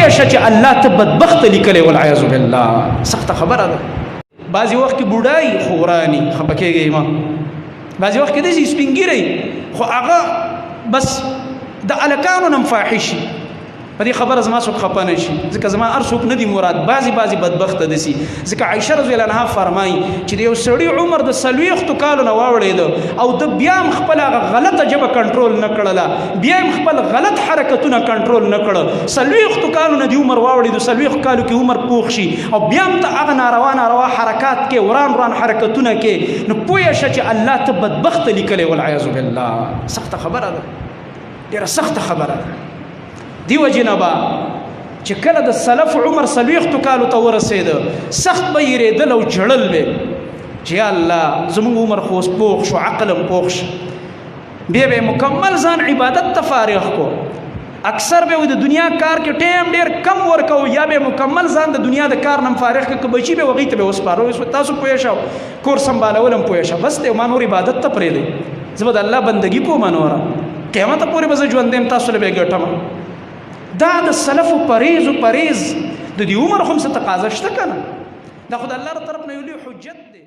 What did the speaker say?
پوه شه چې الله ته بدبخت لیکلی والعیاذ بالله. سخته خبره ده. بعضې وخت کې بوډای خو وراني خفه کېږئ مه. بعضې وخت کې داسې سپین ږیری خو هغه بس د هلکانو نه فاحشي. په دې خبره زما څوک خفه نه شي ځکه زما هر څوک نه دي مراد. بعضې بدبخته دسي ځکه عایشه رضی الله عنها فرمایي چې د یو سړي عمر د 40 کالو نه واوړېده او د بیا هم خپل هغه غلطه ژبه کنټرول نه کړله، بیا هم خپل غلط حرکتونه کنټرول نه کړه. 40 کالو نه د عمر واوړېدو، 40 کالو کې عمر پوخ شي او بیا هم ته هغه ناروا حرکات کې وران حرکتونه کې، نو پوه شه چې الله ته بدبخته لیکلی والعیاذ بالله. سخته خبره ده، ډېره سخته خبره ده. دی وجنه با چې کله د سلف عمر 40 کالو ته ورسېده سخت به یېرېدل او جړل به چې یا الله زموږ عمر خو اوس پوخ شو، عقل هم پوخ شو. بیا به مکمل ځان عبادت ته فارغ کو. اکثر به د دنیا کار کې ټیم ډېر کم ورکو، یا به مکمل ځان د دنیا د کار نه فارغ کړه که بچي به هغوی ته به وسپارو. تاسو پوه شو کور سنبالول هم پوه شه، بس دی ما نور عبادت ته پرېږدئ، زه به د الله بندګي کوم نوره قیامته پورې به زه ژوند یم، تاسو له به یې ګټم. دا د سلفو پریز د دې عمر خو هم څه تقاضا شته که نه؟ دا خو د الله له طرف نه یو لوی حجت دی.